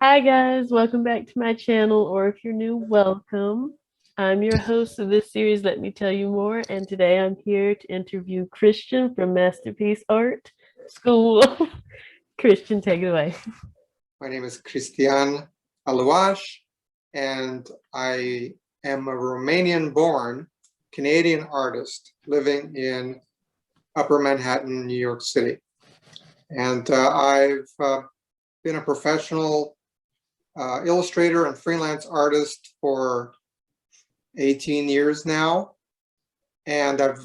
Hi guys, welcome back to my channel, or if you're new, welcome. I'm your host of this series, Let Me Tell You More, and today I'm here to interview Christian from Masterpiece Art School. Christian, take it away. My name is Cristian Aluas, and I am a Romanian-born Canadian artist living in Upper Manhattan, New York City. And I've been a professional illustrator and freelance artist for 18 years now. And I've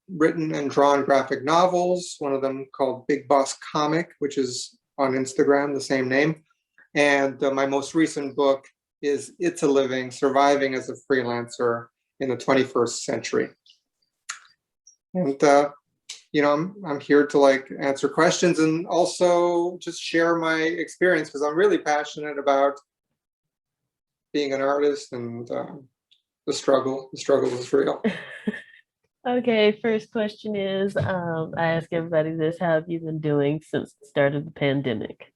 written and drawn graphic novels, one of them called Big Boss Comic, which is on Instagram, the same name. And my most recent book is It's a Living, Surviving as a Freelancer in the 21st Century. And, I'm here to answer questions and also just share my experience because I'm really passionate about being an artist and the struggle. The struggle is real. Okay, first question is I ask everybody this: how have you been doing since the start of the pandemic?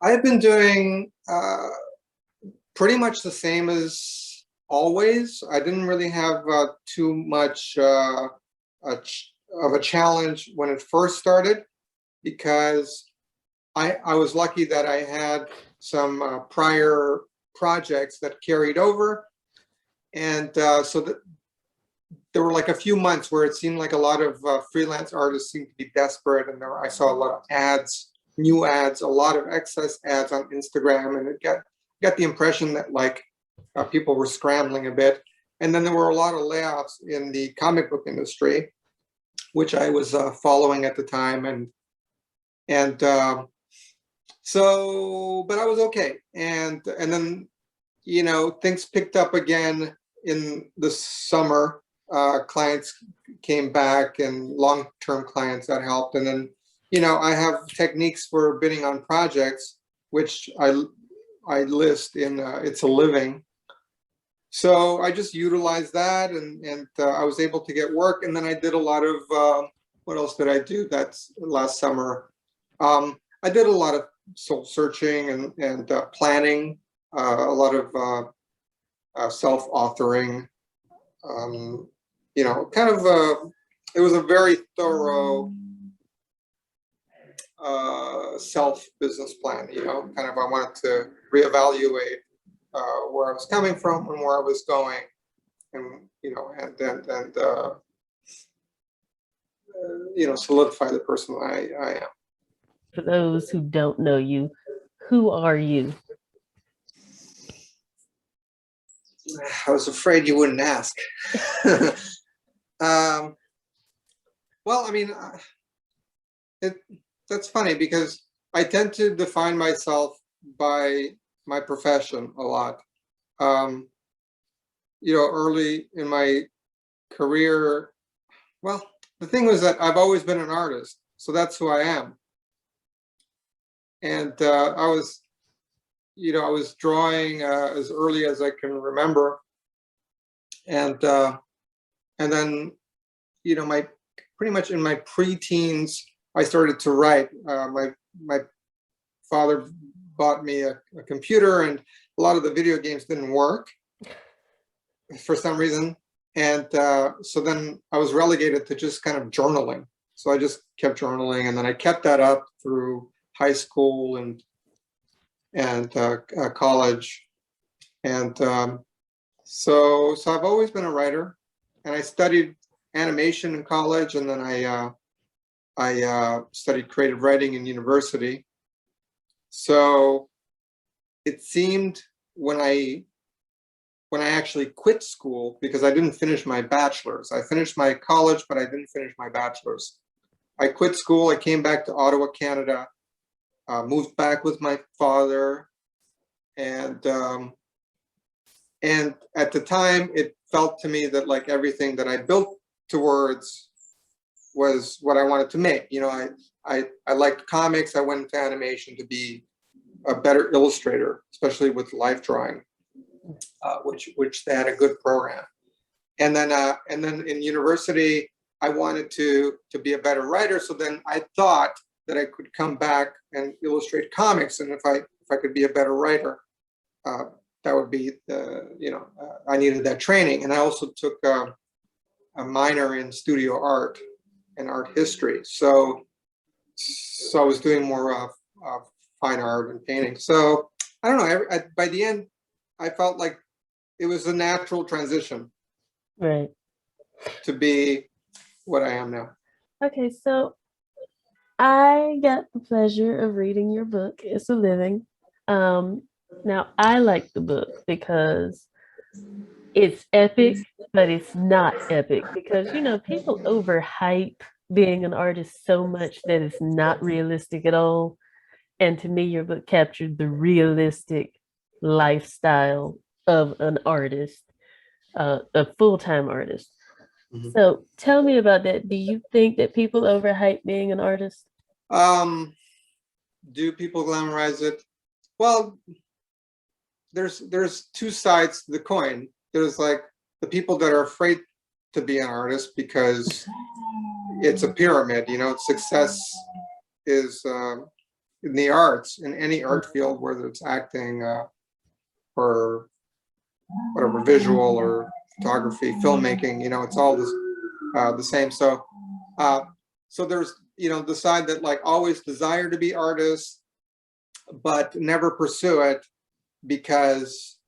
I've been doing pretty much the same as always. I didn't really have too much of a challenge when it first started because I was lucky that I had some prior projects that carried over. And so that there were like a few months where it seemed like a lot of freelance artists seemed to be desperate. And I saw a lot of ads, new ads, a lot of excess ads on Instagram. And it got the impression that people were scrambling a bit. And then there were a lot of layoffs in the comic book industry, which I was following at the time. But I was okay. And then, things picked up again in the summer. Clients came back and long-term clients that helped. And then, I have techniques for bidding on projects, which I list in It's a Living. So I just utilized that and I was able to get work. And then I did a lot of, what else did I do? That's last summer. I did a lot of soul searching and planning, a lot of self-authoring. It was a very thorough self-business plan. I wanted to reevaluate where I was coming from and where I was going, and solidify the person I am. For those who don't know you, who are you? I was afraid you wouldn't ask. Well, I mean, that's funny because I tend to define myself by my profession a lot. Early in my career, well, the thing was that I've always been an artist, so that's who I am. And I was drawing as early as I can remember, and then my pretty much in my pre-teens I started to write. My father bought me a computer, and a lot of the video games didn't work for some reason, and so then I was relegated to just kind of journaling. So I just kept journaling, and then I kept that up through high school and college, and so I've always been a writer, and I studied animation in college, and then I studied creative writing in university. So it seemed when I actually quit school, because I didn't finish my bachelor's. I finished my college, but I didn't finish my bachelor's. I quit school. I came back to Ottawa, Canada. Moved back with my father, and at the time it felt to me that everything that I built towards was what I wanted to make. I liked comics. I went into animation to be a better illustrator, especially with life drawing, which they had a good program. And then in university I wanted to be a better writer. So then I thought that I could come back and illustrate comics, and if I could be a better writer, that would be I needed that training. And I also took a minor in studio art and art history. So I was doing more fine art and painting. So I don't know. By the end, I felt like it was a natural transition Right. to be what I am now. Okay, so I got the pleasure of reading your book, It's a Living. Now I like the book because it's epic, but it's not epic because people overhype being an artist so much that it's not realistic at all. And to me, your book captured the realistic lifestyle of an artist, a full-time artist. Mhm. So tell me about that. Do you think that people overhype being an artist? Do people glamorize it? Well, there's two sides to the coin. There's like the people that are afraid to be an artist because it's a pyramid. Success is in the arts, in any art field, whether it's acting or whatever, visual or photography, filmmaking. It's all the same. So there's the side that like always desire to be artists, but never pursue it because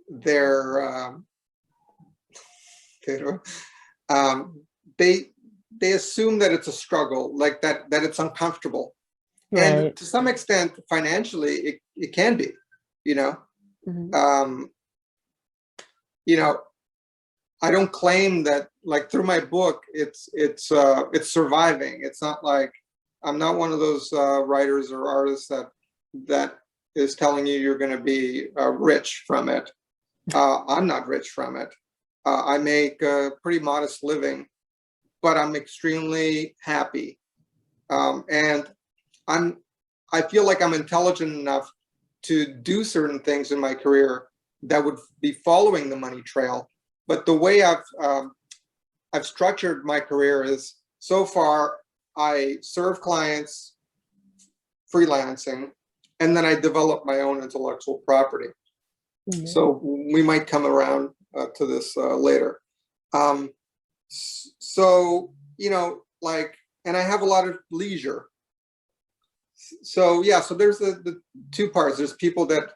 they're they assume that it's a struggle, like that it's uncomfortable. And Right. to some extent, financially, it can be, Mhm. um, I don't claim that, like, through my book, it's surviving. It's not like I'm not one of those writers or artists that is telling you you're going to be rich from it. I'm not rich from it. I make a pretty modest living, but I'm extremely happy, and I feel like I'm intelligent enough to do certain things in my career that would be following the money trail. But the way I've structured my career is, so far I serve clients freelancing, and then I develop my own intellectual property. Mhm. So we might come around to this later. So and I have a lot of leisure. So yeah, so there's the two parts. There's people that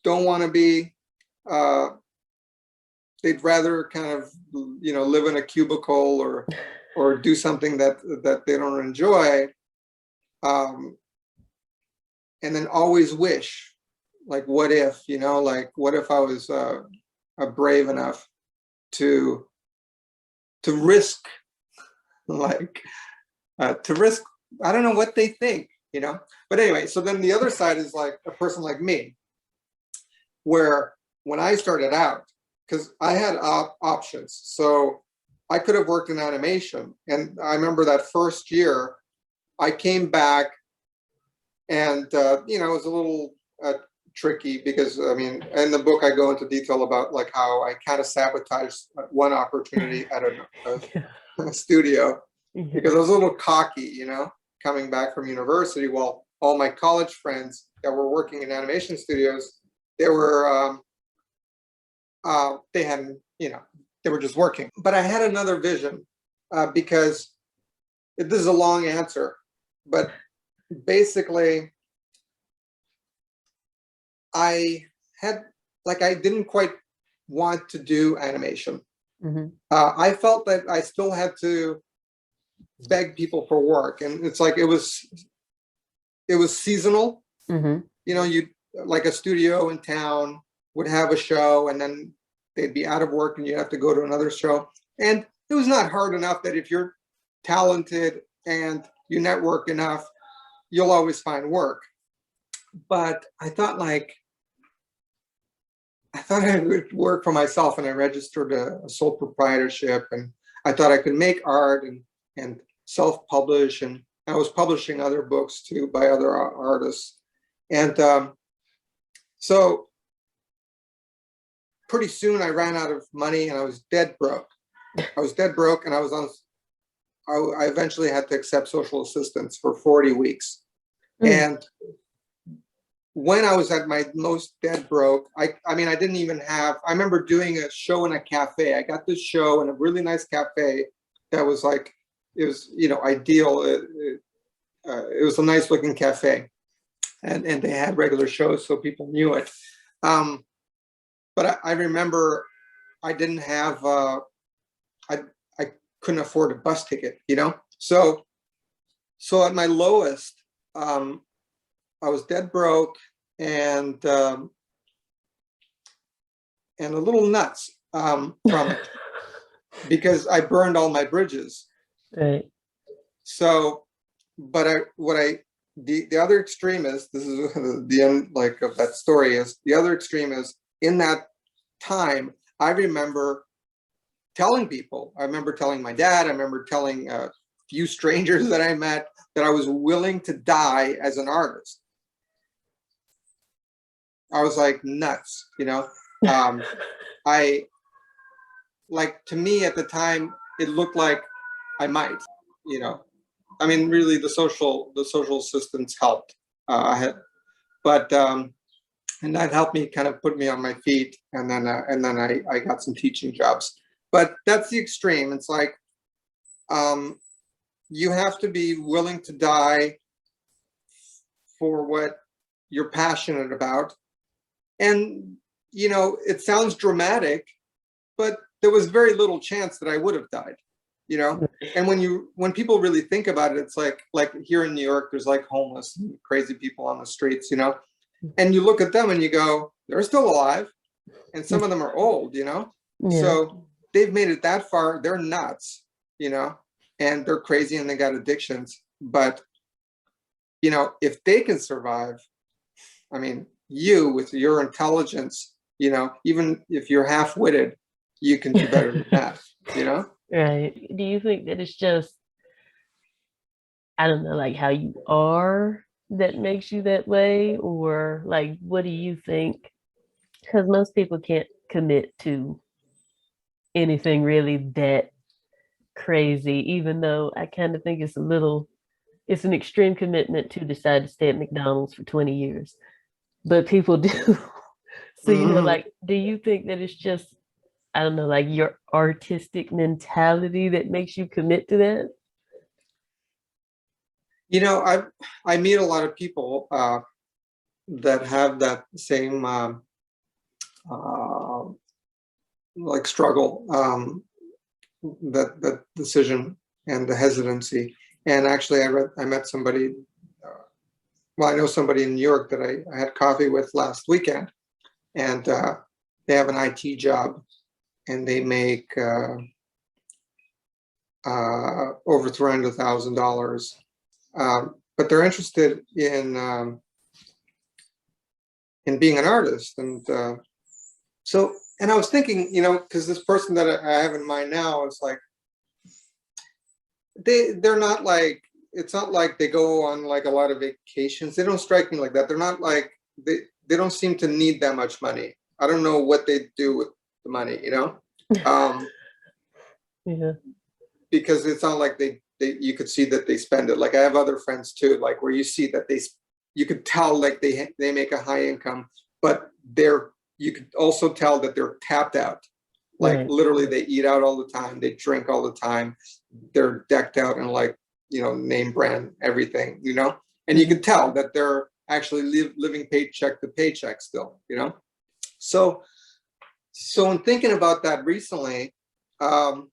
don't want to be. They'd rather kind of live in a cubicle or do something that they don't enjoy, and then always wish, like, what if, like, what if I was brave enough to risk, like, to risk, I don't know what they think, but anyway. So then the other side is like a person like me, where when I started out, because I had options, so I could have worked in animation. And I remember that first year I came back, and it was a little tricky, because I mean, in the book I go into detail about like how I kind of sabotaged one opportunity at a studio, because I was a little cocky, coming back from university. Well, all my college friends that were working in animation studios, they were they hadn't, they were just working. But I had another vision, because this is a long answer, but basically I didn't quite want to do animation. Mhm. I felt that I still had to beg people for work, and it's like it was seasonal. Mhm. You, like, a studio in town would have a show, and then they'd be out of work, and you'd have to go to another show. And it was not hard enough that if you're talented and you network enough, you'll always find work. But I thought I would work for myself, and I registered a sole proprietorship, and I thought I could make art and self-publish, and I was publishing other books too by other artists. And so pretty soon I ran out of money, and I was dead broke. And I eventually had to accept social assistance for 40 weeks. Mm. And when I was at my most dead broke, I mean, I didn't even have, I remember doing a show in a cafe. I got this show in a really nice cafe that was like, it was, ideal. It was a nice looking cafe, and they had regular shows, so people knew it. But I remember I didn't have, I couldn't afford a bus ticket, So at my lowest, I was dead broke and a little nuts from it because I burned all my bridges. Right. So, but the other extreme is, this is the end, like, of that story, is the other extreme is, in that time, I remember telling people, I remember telling my dad, I remember telling a few strangers that I met that I was willing to die as an artist. I was like nuts, I, like, to me at the time, it looked like I might, I mean, really the social assistance helped. I had, but, and that helped me kind of put me on my feet. And then I got some teaching jobs, but that's the extreme. It's like, you have to be willing to die for what you're passionate about. And, it sounds dramatic, but there was very little chance that I would have died, and when people really think about it, it's like here in New York, there's like homeless and crazy people on the streets, and you look at them and you go, they're still alive. And some of them are old, Yeah. So they've made it that far. They're nuts, and they're crazy and they got addictions. But, if they can survive, I mean, you with your intelligence, even if you're half-witted, you can do better than that, Right. Do you think that it's just, I don't know, like how you are that makes you that way? Or like, what do you think? Because most people can't commit to anything really that crazy, even though I kind of think it's an extreme commitment to decide to stay at McDonald's for 20 years. But people do. So, Mhm. like, do you think that it's just, I don't know, like your artistic mentality that makes you commit to that? I meet a lot of people that have that same uh, like struggle, that decision and the hesitancy. And actually, I met somebody. Well, I know somebody in New York that I had coffee with last weekend, and they have an IT job, and they make over $300,000. But they're interested in being an artist. And so, and I was thinking, because this person that I have in mind now is like, they're not like, it's not like they go on like a lot of vacations. They don't strike me like that. They're not like, they don't seem to need that much money. I don't know what they do with the money, Yeah. because it's not like they you could see that they spend it. Like, I have other friends too, like, where you see that you could tell like they make a high income, but you could also tell that they're tapped out. Like, Right. literally, they eat out all the time, they drink all the time, they're decked out in like, name brand everything, and you can tell that they're actually living paycheck to paycheck still, So in thinking about that recently, I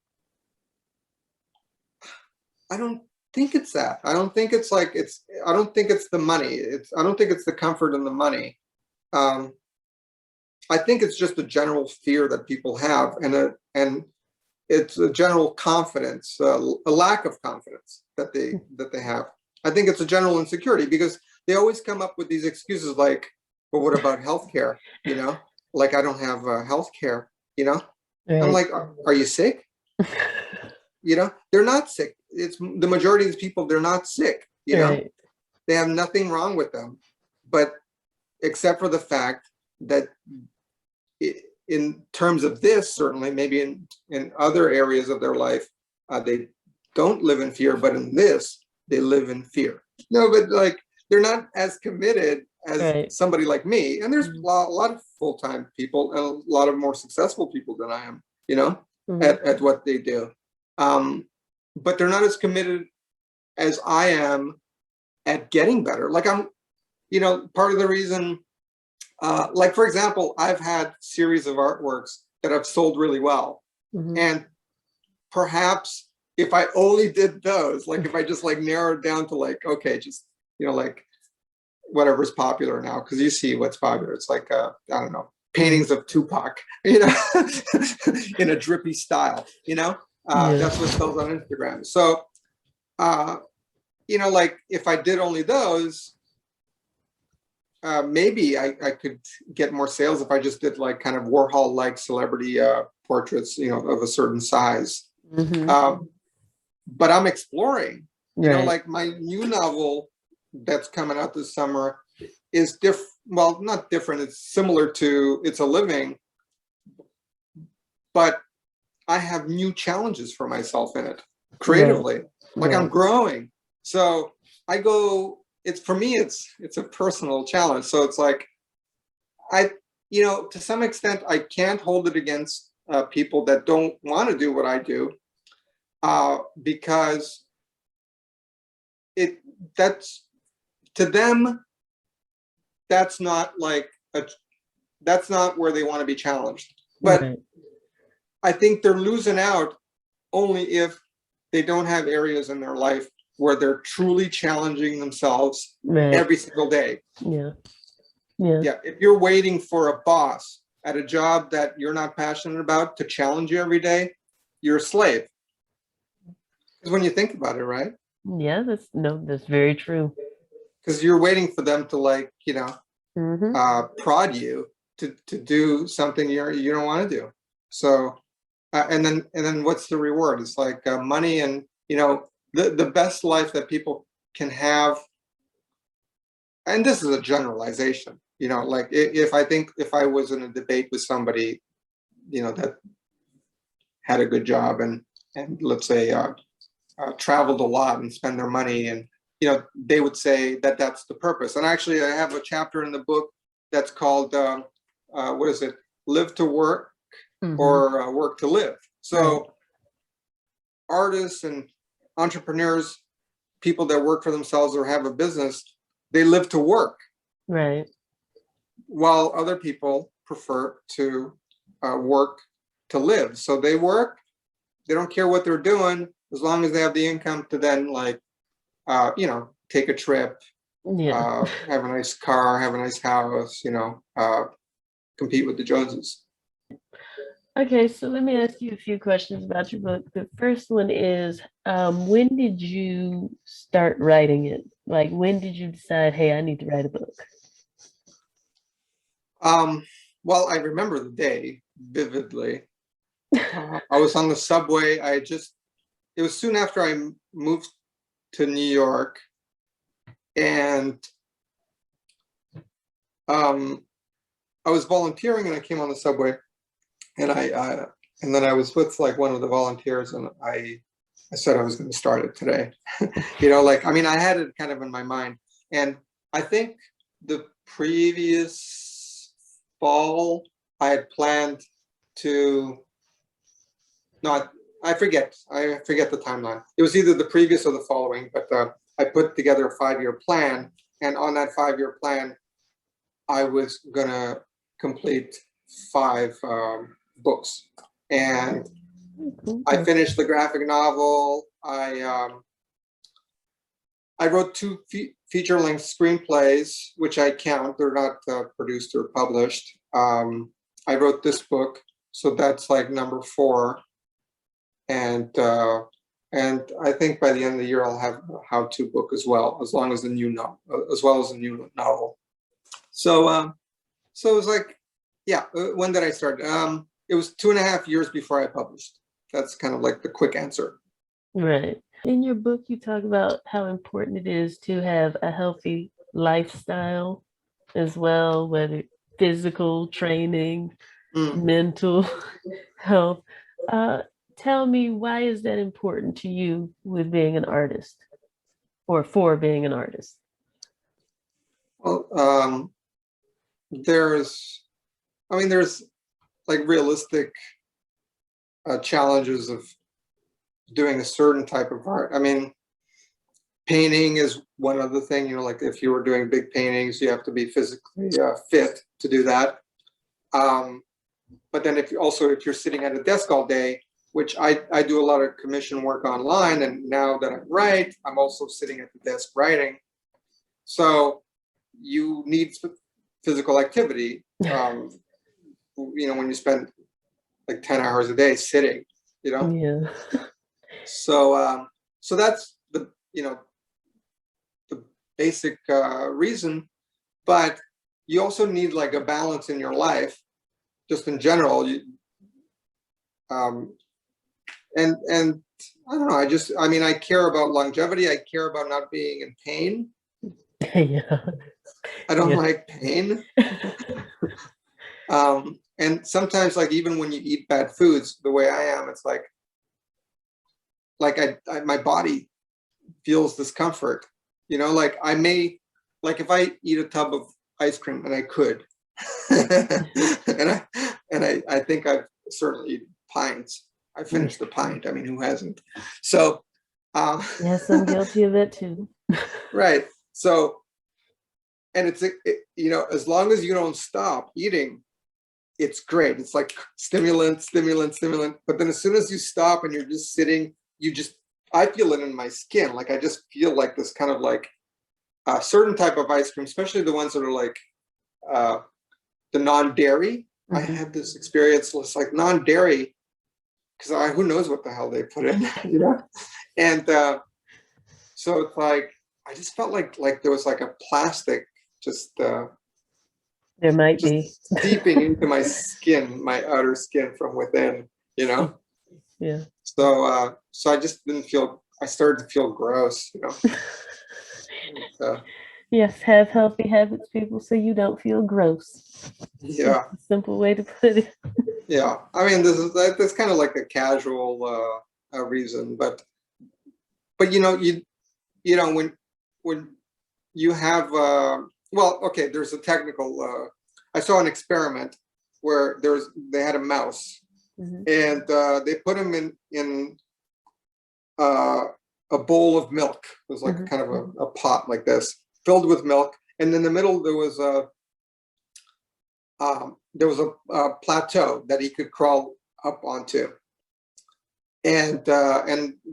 don't think it's that. I don't think it's like I don't think it's the money. I don't think it's the comfort in the money. I think it's just a general fear that people have, and it's a general confidence, a lack of confidence that they have. I think it's a general insecurity because they always come up with these excuses like, "Well, what about healthcare?" Like, I don't have healthcare. I'm Right. like, are you sick? They're not sick. It's the majority of these people, they're not sick. Right. They have nothing wrong with them, but except for the fact that in terms of this, certainly, maybe in other areas of their life, they don't live in fear, but in this, they live in fear. No, but like, they're not as committed as Right. somebody like me. And there's a lot of full-time people and a lot of more successful people than I am, at what they do. But they're not as committed as I am at getting better. Like part of the reason, like for example, I've had series of artworks that have sold really well. And perhaps if I only did those, like if I just like narrowed down to like, okay, just, like whatever's popular now, because you see what's popular. It's like, I don't know, paintings of Tupac, in a drippy style, that's what sells on Instagram. So, like if I did only those, maybe I could get more sales if I just did like kind of Warhol-like celebrity portraits, of a certain size. But I'm exploring, like my new novel that's coming out this summer is well, not different. It's similar to It's a Living, but I have new challenges for myself in it creatively. Like I'm growing. So for me, it's a personal challenge. So it's like, to some extent, I can't hold it against people that don't want to do what I do, because that's to them, that's not that's not where they want to be challenged. But I think they're losing out only if they don't have areas in their life where they're truly challenging themselves every single day. Yeah. If you're waiting for a boss at a job that you're not passionate about to challenge you every day, you're a slave. Because when you think about it, right? Yeah, that's very true. Because you're waiting for them to prod you to do something you don't want to do. So, and then what's the reward? It's like money and the best life that people can have. And this is a generalization, like if I was in a debate with somebody, that had a good job and let's say traveled a lot and spend their money, and they would say that that's the purpose. And actually, I have a chapter in the book that's called what is it? Live to work or work to live. So artists and entrepreneurs, people that work for themselves or have a business, they live to work. Right. While other people prefer to work to live. So they work, they don't care what they're doing, as long as they have the income to then take a trip, have a nice car, have a nice house, compete with the Joneses. Okay, so let me ask you a few questions about your book. The first one is, when did you start writing it? Like, when did you decide, hey, I need to write a book? Well, I remember the day vividly. I was on the subway. It was soon after I moved to New York, and I was volunteering, and I came on the subway, and and then I was with like one of the volunteers, and I said I was going to start it today. I had it kind of in my mind, and I think the previous fall I had planned to. No, I forget the timeline. It was either the previous or the following, but I put together a 5-year plan, and on that 5-year plan, I was gonna complete 5 books, and I finished the graphic novel. I wrote 2 feature-length screenplays, which I count. They're not produced or published. I wrote this book, so that's like number 4. And I think by the end of the year I'll have a how-to book as well, as well as a new novel. So so it was like, when did I start? It was 2.5 years before I published. That's kind of like the quick answer. Right. In your book, you talk about how important it is to have a healthy lifestyle as well, whether physical training, mental health. Tell me, why is that important to you with being an artist, or for being an artist? Well, there's, I mean, there's like realistic challenges of doing a certain type of art. I mean, painting is one other thing, like if you were doing big paintings, you have to be physically fit to do that. But then if you're sitting at a desk all day, which I do a lot of commission work online, and now that I write, I'm also sitting at the desk writing. So you need physical activity, when you spend like 10 hours a day sitting, Yeah. So that's the basic reason. But you also need like a balance in your life, just in general. And I don't know. I care about longevity. I care about not being in pain. Yeah. I don't Yeah. like pain. And sometimes, like even when you eat bad foods, the way I am, it's like my body feels discomfort. Like if I eat a tub of ice cream, and I could, and I think I've certainly eaten pints. I finished the pint. I mean, who hasn't? So, yes, I'm guilty of that too. Right. So, and as long as you don't stop eating, it's great. It's like stimulant. But then as soon as you stop and you're just sitting, I feel it in my skin. Like I just feel like this kind of like a certain type of ice cream, especially the ones that are like the non-dairy. I had this experience. It's like non-dairy, because who knows what the hell they put in, And so it's like I just felt like there was like a plastic just there might be seeping into my skin, my outer skin from within, Yeah. So I just didn't feel. I started to feel gross, Yes, have healthy habits, people, so you don't feel gross. Yeah. That's a simple way to put it. Yeah. I mean, that's kind of like a casual reason, but when you have okay, there's a technical. I saw an experiment where they had a mouse, and they put him in a bowl of milk. It was like kind of a pot like this, filled with milk, and in the middle there was a plateau that he could crawl up onto and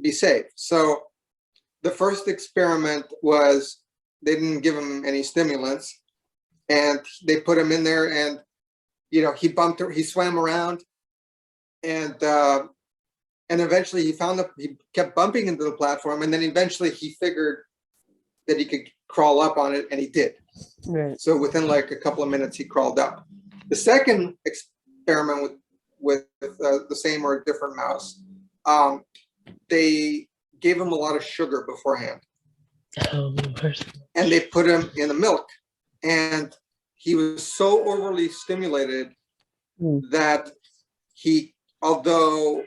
be safe. So the first experiment was they didn't give him any stimulants, and they put him in there, and he swam around, and eventually he kept bumping into the platform, and then eventually he figured that he could crawl up on it, and he did. Right. So within like a couple of minutes, he crawled up. The second experiment with the same or different mouse, they gave him a lot of sugar beforehand. Oh, and they put him in the milk, and he was so overly stimulated that although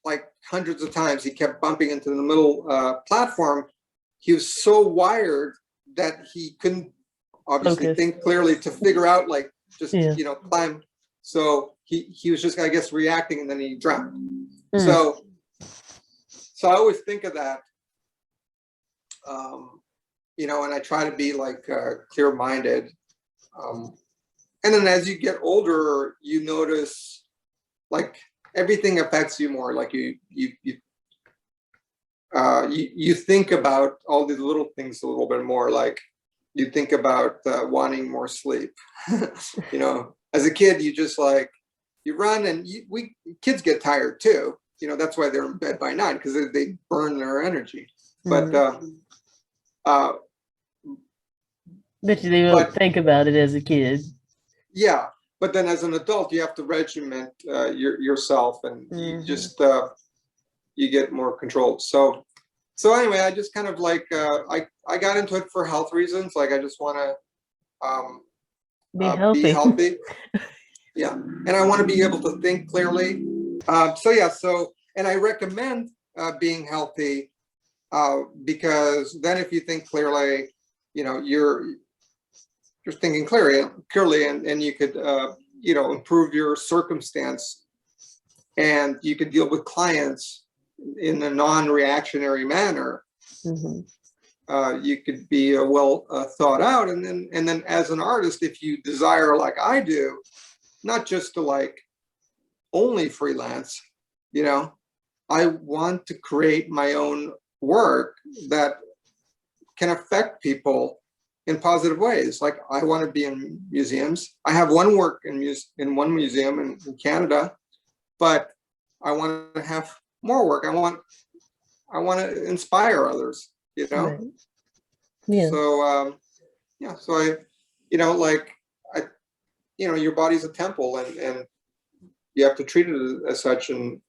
like hundreds of times he kept bumping into the middle platform, he was so wired that he couldn't obviously think clearly to figure out climb. So he was just, I guess, reacting, and then he drowned. So I always think of that, and I try to be like clear-minded. And then as you get older, you notice like everything affects you more. Like you think about all these little things a little bit more. Like you think about wanting more sleep. As a kid, you just like you run, and kids get tired too. That's why they're in bed by 9, because they burn their energy. But bet you they don't think about it as a kid. Yeah, but then as an adult, you have to regiment yourself, and you just you get more controlled. So anyway, I just kind of like I got into it for health reasons. Like I just want to be healthy. Yeah, and I want to be able to think clearly. And I recommend being healthy because then if you think clearly, you're thinking clearly, and you could improve your circumstance, and you could deal with clients in a non-reactionary manner. Mm-hmm. You could be well thought out, and then as an artist, if you desire, like I do, not just to like only freelance, I want to create my own work that can affect people in positive ways. Like I want to be in museums. I have one work in one museum in Canada, but I want to have more work. I want to inspire others, Right. Yeah. So yeah, so your body's a temple, and you have to treat it as such, and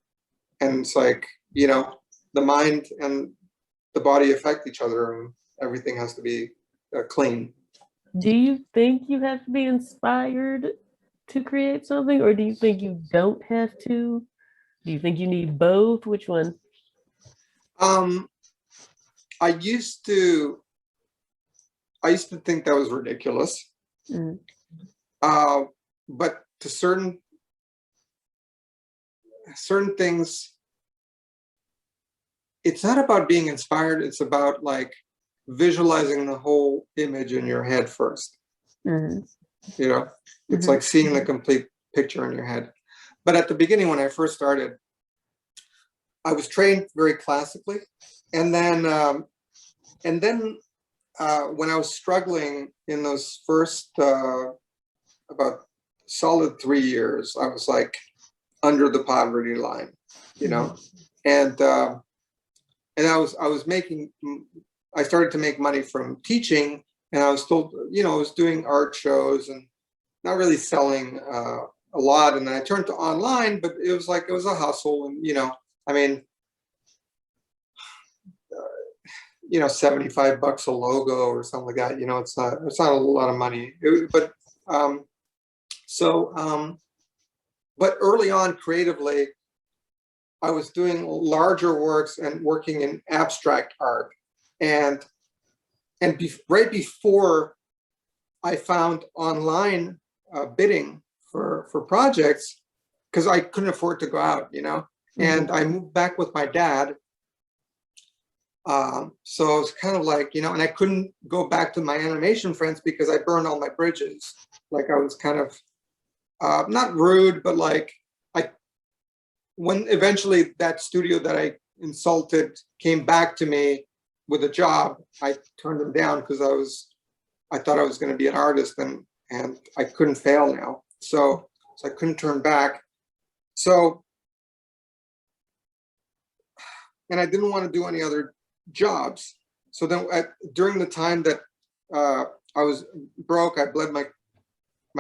it's like, the mind and the body affect each other, and everything has to be clean. Do you think you have to be inspired to create something, or do you think you don't have to? Do you think you need both? Which one? Um, I used to think that was ridiculous. Mm. But to certain things, it's not about being inspired. It's about like visualizing the whole image in your head first. Mm. It's like seeing the complete picture in your head. But at the beginning, when I first started, I was trained very classically, and then when I was struggling in those first about solid 3 years, I was like under the poverty line, and I started to make money from teaching, and I was still, I was doing art shows and not really selling a lot. And then I turned to online, but it was a hustle, and I mean, 75 bucks a logo or something like that. It's not a lot of money. But early on, creatively, I was doing larger works and working in abstract art, and right before I found online bidding for projects, because I couldn't afford to go out, and I moved back with my dad. So it's kind of like, and I couldn't go back to my animation friends because I burned all my bridges. Like I was kind of not rude, but like when eventually that studio that I insulted came back to me with a job, I turned them down because I thought I was going to be an artist, and I couldn't fail now. So I couldn't turn back. So, and I didn't want to do any other jobs. So then during the time that I was broke, I bled my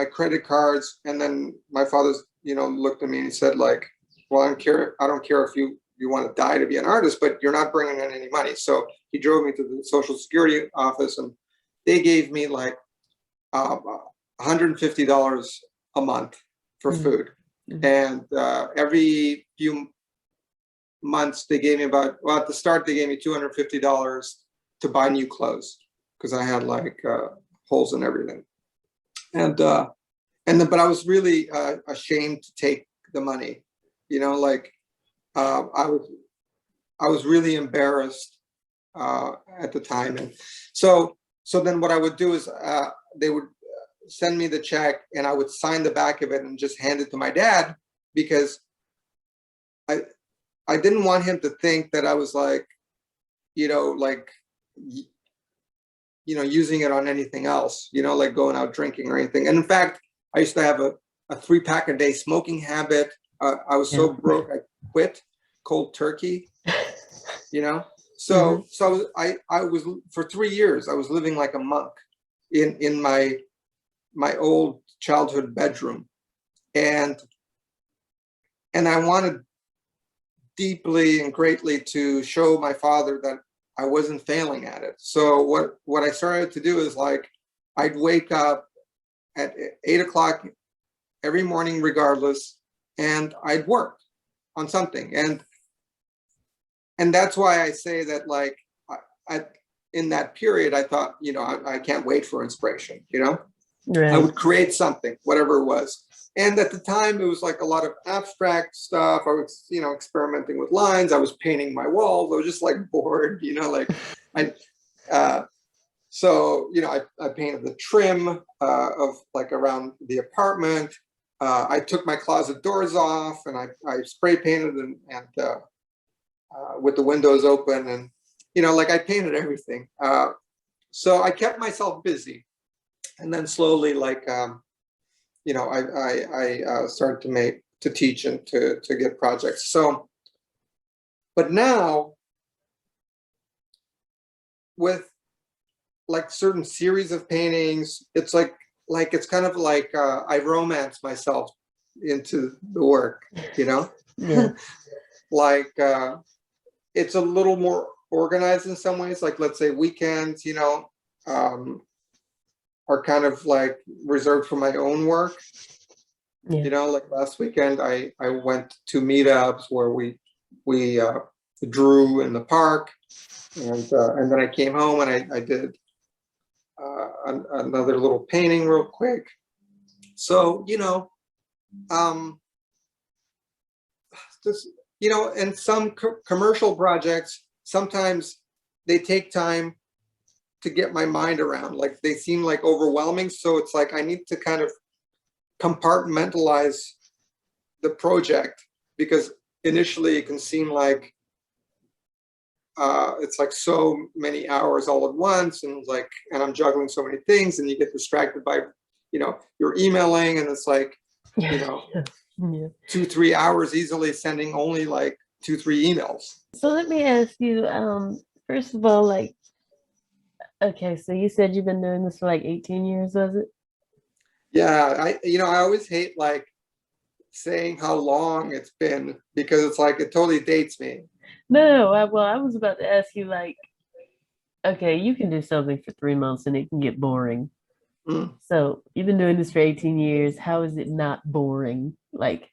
credit cards, and then my father, looked at me and he said, like, well, I don't care if you want to die to be an artist, but you're not bringing in any money. So he drove me to the Social Security office, and they gave me like $150 a month for food. And every few months they gave me at the start they gave me $250 to buy new clothes, because I had like holes in everything. And then, but I was really ashamed to take the money, I was really embarrassed at the time. And so then what I would do is they would send me the check, and I would sign the back of it and just hand it to my dad, because I didn't want him to think that I was like, using it on anything else, like going out drinking or anything. And in fact, I used to have a 3-pack a day smoking habit. I was so broke, I quit cold turkey, So I was for 3 years, I was living like a monk in my old childhood bedroom. And I wanted deeply and greatly to show my father that I wasn't failing at it. So what I started to do is, like, I'd wake up at 8 o'clock every morning regardless, and I'd work on something. And that's why I say that, like, in that period, I thought, I can't wait for inspiration, I Right. would create something, whatever it was. And at the time, it was like a lot of abstract stuff. I was, experimenting with lines. I was painting my walls. I was just like bored, like I, uh, so, I painted the trim of like around the apartment. I took my closet doors off and I spray painted and with the windows open and, like I painted everything. So I kept myself busy. And then slowly, like, I started to teach and to get projects. So, but now with like certain series of paintings, it's like it's kind of like I romance myself into the work, Yeah. like it's a little more organized in some ways. Like let's say weekends, um, are kind of like reserved for my own work. Yeah. Like last weekend, I went to meetups where we drew in the park, and then I came home and I did another little painting real quick. So um, just and some commercial projects sometimes they take time to get my mind around. Like they seem like overwhelming, so it's like I need to kind of compartmentalize the project because initially it can seem like it's like so many hours all at once and I'm juggling so many things and you get distracted by you're emailing and it's like Yeah. 2-3 hours easily sending only like 2-3 emails. So let me ask you, first of all, like, okay, so you said you've been doing this for like 18 years, was it? Yeah, I always hate like saying how long it's been because it's like it totally dates me. No, well, I was about to ask you, like, okay, you can do something for 3 months and it can get boring. Mm. So you've been doing this for 18 years. How is it not boring? Like,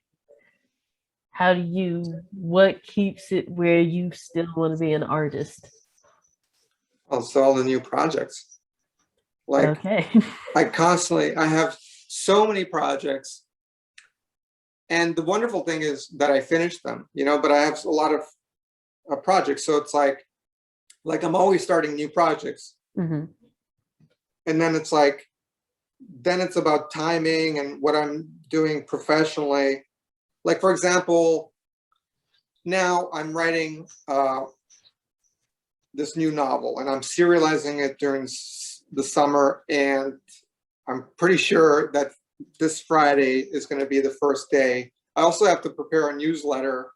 what keeps it where you still want to be an artist? Also all the new projects. Like Okay. I have so many projects. And the wonderful thing is that I finished them, but I have a lot of projects. So it's like I'm always starting new projects. Hmm. And then it's about timing and what I'm doing professionally. Like, for example, now I'm writing this new novel and I'm serializing it during the summer. And I'm pretty sure that this Friday is going to be the first day. I also have to prepare a newsletter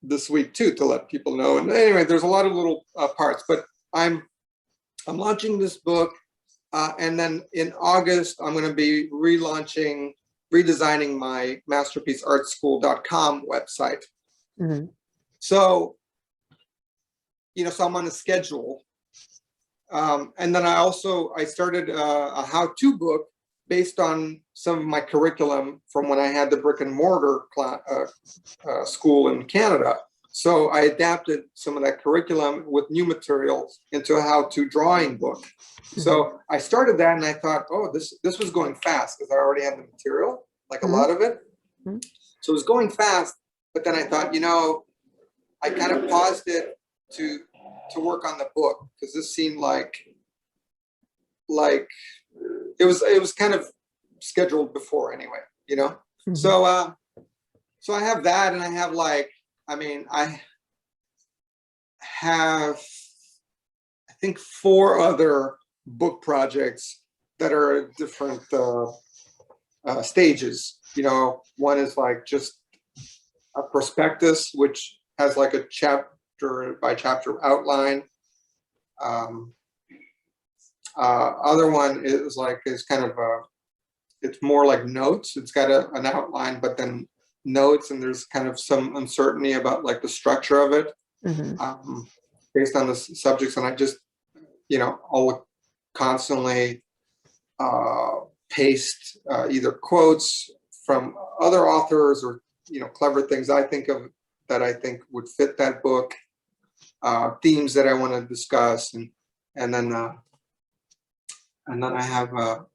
this week too to let people know. And anyway, there's a lot of little parts, but I'm launching this book, and then in August I'm going to be redesigning my masterpieceartschool.com website. Hmm. So so I'm on a schedule. And then I started a how-to book based on some of my curriculum from when I had the brick and mortar school in Canada. So I adapted some of that curriculum with new materials into a how-to drawing book. So I started that and I thought, oh, this was going fast because I already had the material, like a lot of it. So it was going fast, but then I thought, I kind of paused it to work on the book because this seemed like it was kind of scheduled before anyway, So so I have that, and I have I have I think 4 other book projects that are at different stages. One is like just a prospectus, which has like a chapter by chapter outline. Other one is kind of it's more like notes. It's got an outline, but then notes, and there's kind of some uncertainty about like the structure of it based on the subjects. And I just, I'll constantly paste either quotes from other authors or, clever things I think of that I think would fit that book, themes that I want to discuss. And then And then I have a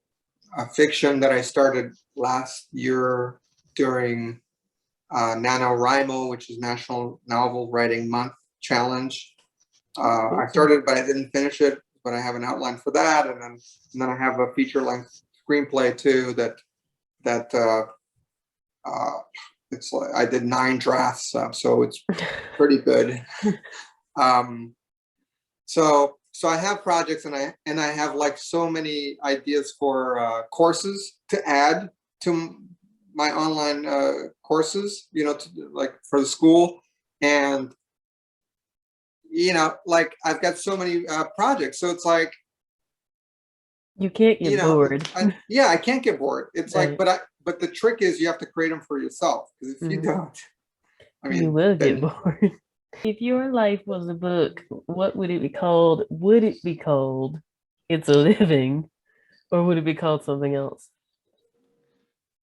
fiction that I started last year during NaNoWriMo, which is National Novel Writing Month Challenge. I started, but I didn't finish it, but I have an outline for that. And then I have a feature-length screenplay too that it's like I did 9 drafts, so it's pretty good. So I have projects, and I have like so many ideas for courses to add to my online courses, like for the school. And like I've got so many projects, so it's like you can't get bored. I can't get bored. It's right. Like, but the trick is you have to create them for yourself, because if you don't, I mean, you will get bored. If your life was a book, what would it be called? Would it be called It's a Living, or would it be called something else?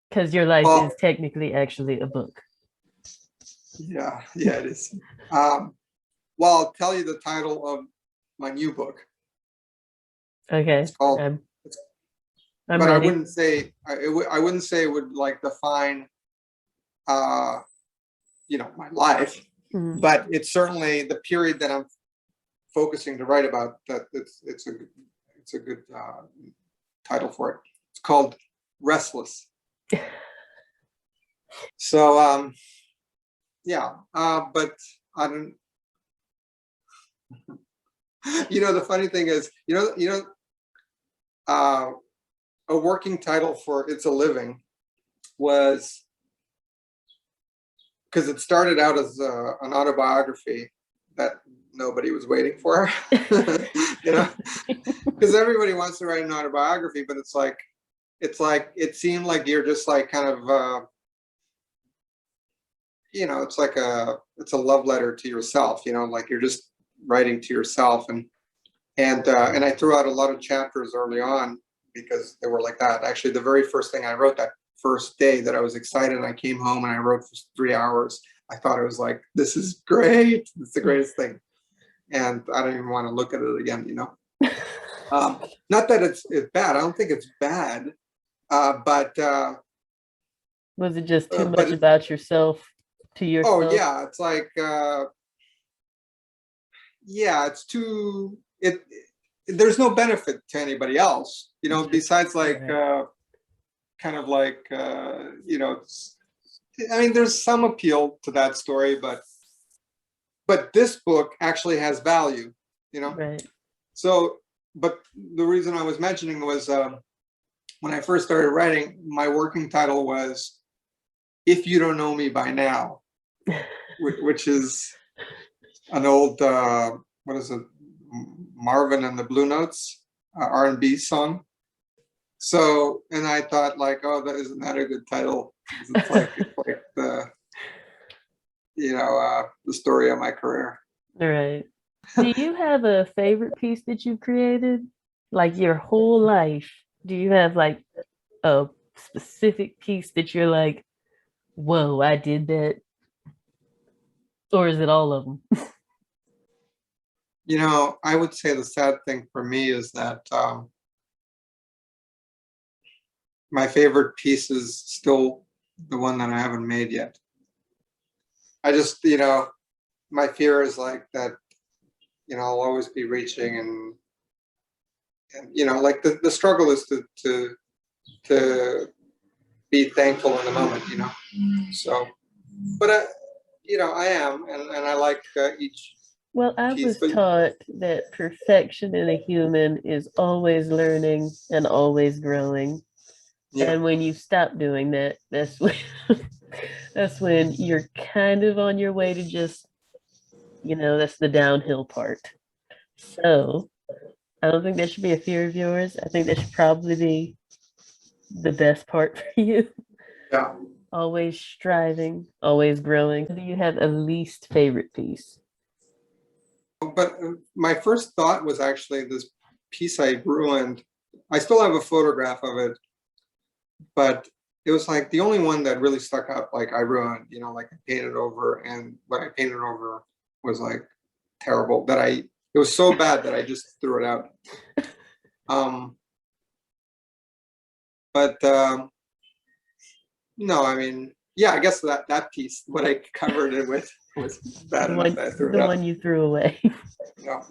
Because your life is technically actually a book. Yeah, it is. Well, I'll tell you the title of my new book. Okay. It's called, I'm but ready. I wouldn't say it would like define my life, but it's certainly the period that I'm focusing to write about. That it's a good title for it. It's called Restless. So but I don't. The funny thing is, a working title for It's a Living was, because it started out as an autobiography that nobody was waiting for, because everybody wants to write an autobiography, but it's like it seemed like you're just like kind of it's a love letter to yourself, like you're just writing to yourself. And I threw out a lot of chapters early on because they were like that. Actually, the very first thing I wrote, that first day that I was excited, I came home and I wrote for 3 hours. I thought it was like, this is great. It's the greatest thing. And I don't even want to look at it again, Not that it's bad. I don't think it's bad. But was it just too much about yourself to yourself? Oh yeah, it's like it's too there's no benefit to anybody else, besides like kind of like I mean, there's some appeal to that story, but this book actually has value, Right. So, but the reason I was mentioning was when I first started writing, my working title was If You Don't Know Me By Now, which is an old what is it, Marvin and the Blue Notes R&B song. So, and I thought like, oh, isn't that a good title? It's like the the story of my career. Right. Do you have a favorite piece that you've created, like your whole life? Do you have like a specific piece that you're like, whoa, I did that? Or is it all of them? I would say the sad thing for me is that my favorite piece is still the one that I haven't made yet. I just, my fear is like that, I'll always be reaching and like the struggle is to be thankful in the moment, So, but I am, and I like each. Well, I was taught that perfection in a human is always learning and always growing. Yeah. And when you stop doing that, that's when you're kind of on your way to just, that's the downhill part. So I don't think that should be a fear of yours. I think that should probably be the best part for you. Yeah. Always striving, always growing. Do you have a least favorite piece? But my first thought was actually this piece I ruined. I still have a photograph of it, but it was like the only one that really stuck out, like I ruined, like I painted over, and what I painted over was like terrible, it was so bad that I just threw it out. but no, I mean, yeah, I guess that piece, what I covered it with, was bad enough that I threw it The out. one you threw away. Yeah.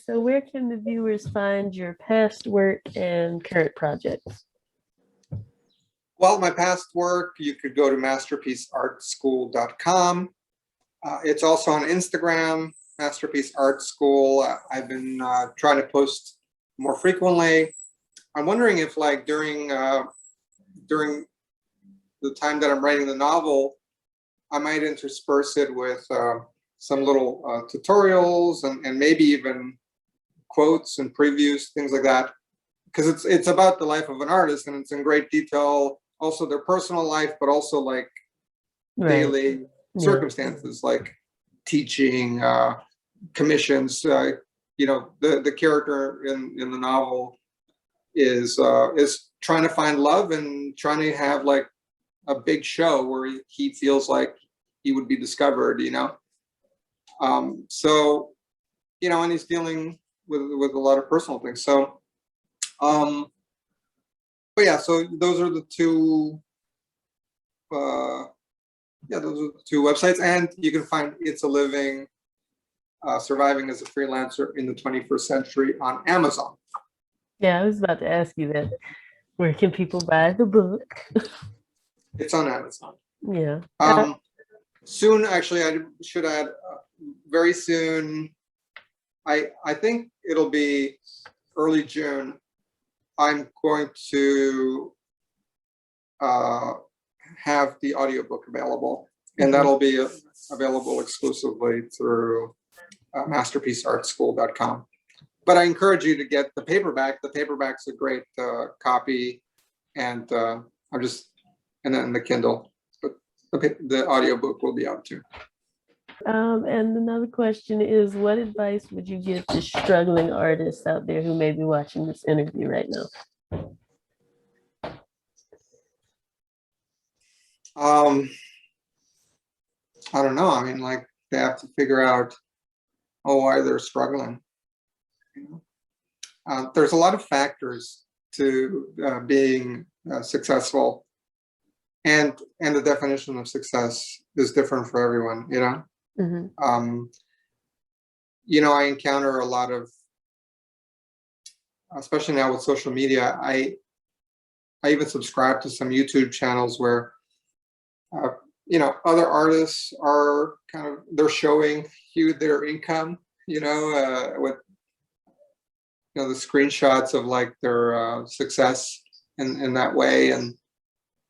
So where can the viewers find your past work and current projects? Well, my past work, you could go to masterpieceartschool.com. It's also on Instagram, Masterpiece Art School. I've been trying to post more frequently. I'm wondering if, like, during the time that I'm writing the novel, I might intersperse it with some little tutorials and maybe even quotes and previews, things like that, because it's about the life of an artist, and it's in great detail, also their personal life, but also like Right. daily Yeah. circumstances, like teaching, commissions. The character in the novel is trying to find love and trying to have like a big show where he feels like he would be discovered, so, and he's dealing with a lot of personal things. So, but yeah, so those are the two, those are the two websites, and you can find It's a Living, Surviving as a Freelancer in the 21st Century on Amazon. Yeah, I was about to ask you that. Where can people buy the book? It's on Amazon. Yeah. Soon, actually, I should add, very soon, I think it'll be early June, I'm going to have the audiobook available, and that'll be available exclusively through masterpieceartschool.com. But I encourage you to get the paperback. The paperback's a great copy, and and then the Kindle. But the audiobook will be out too. And another question is, what advice would you give to struggling artists out there who may be watching this interview right now? I don't know. I mean, like, they have to figure out why they're struggling. There's a lot of factors to being successful, and the definition of success is different for everyone. Mm-hmm. I encounter a lot of, especially now with social media. I even subscribe to some YouTube channels where other artists are they're showing you their income, with the screenshots of like their success in that way. And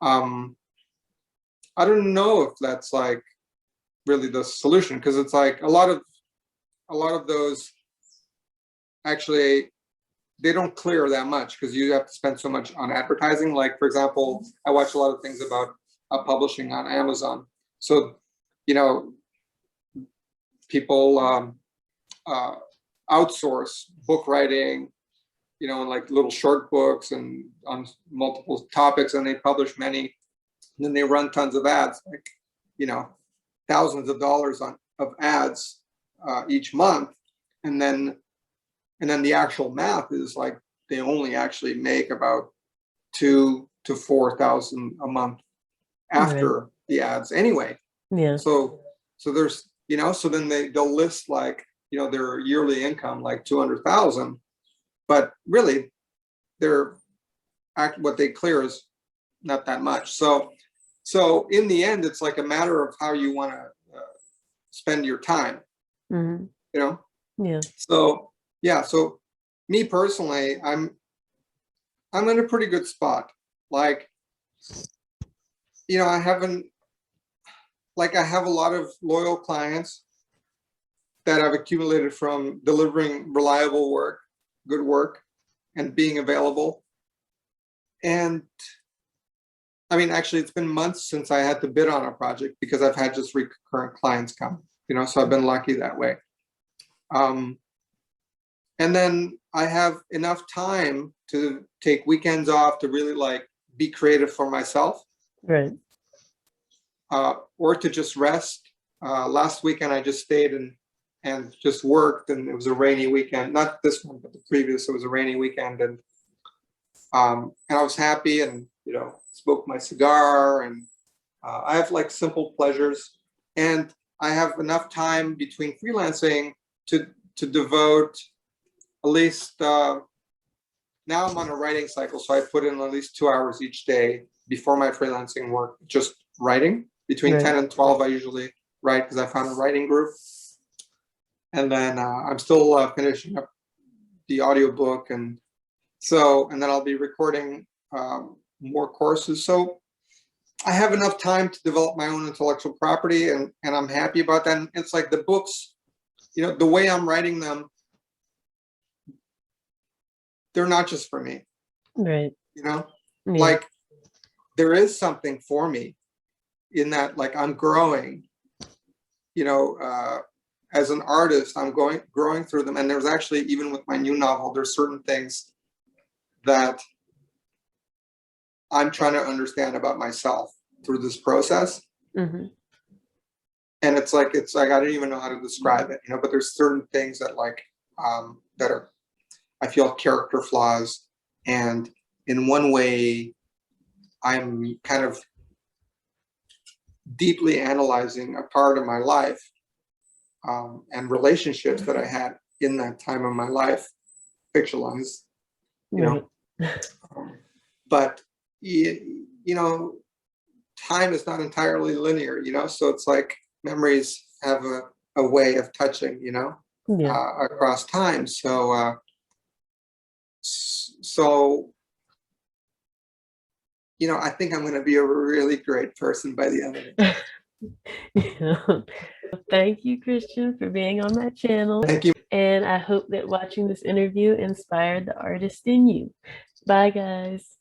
I don't know if that's like really the solution, because it's like a lot of those actually, they don't clear that much because you have to spend so much on advertising. Like, for example, I watch a lot of things about publishing on Amazon. So, people outsource book writing, and like little short books and on multiple topics, and they publish many. And then they run tons of ads, like, thousands of dollars of ads each month, and then the actual math is like they only actually make about $2,000 to $4,000 a month after the ads anyway. Yeah. So there's, so then they'll list like, their yearly income like 200,000, but really what they clear is not that much. So in the end, it's like a matter of how you want to spend your time. Mm-hmm. Yeah. So yeah. So me personally, I'm in a pretty good spot. Like, I have a lot of loyal clients that I've accumulated from delivering reliable work, good work, and being available. And I mean, actually, it's been months since I had to bid on a project because I've had just recurrent clients come, so I've been lucky that way. And then I have enough time to take weekends off to really like be creative for myself. Right. Or to just rest. Last weekend, I just stayed and just worked, and it was a rainy weekend. Not this one, but the previous, it was a rainy weekend. And And I was happy and, smoked my cigar, and I have like simple pleasures, and I have enough time between freelancing to devote at least, now I'm on a writing cycle, so I put in at least 2 hours each day before my freelancing work, just writing. Between 10 and 12, I usually write because I found a writing group. And then I'm still finishing up the audiobook, and then I'll be recording more courses. So I have enough time to develop my own intellectual property, and I'm happy about that. And it's like the books, the way I'm writing them, they're not just for me. Right. Like there is something for me in that, like I'm growing, as an artist, I'm growing through them. And there's actually, even with my new novel, there's certain things that I'm trying to understand about myself through this process. Mm-hmm. And it's like I don't even know how to describe it, but there's certain things that that are, I feel, character flaws. And in one way, I'm kind of deeply analyzing a part of my life, and relationships that I had in that time of my life, fictionalized, but time is not entirely linear, so it's like memories have a way of touching, across time. So I think I'm going to be a really great person by the end of it. Thank you, Cristian, for being on my channel. Thank you. And I hope that watching this interview inspired the artist in you. Bye, guys.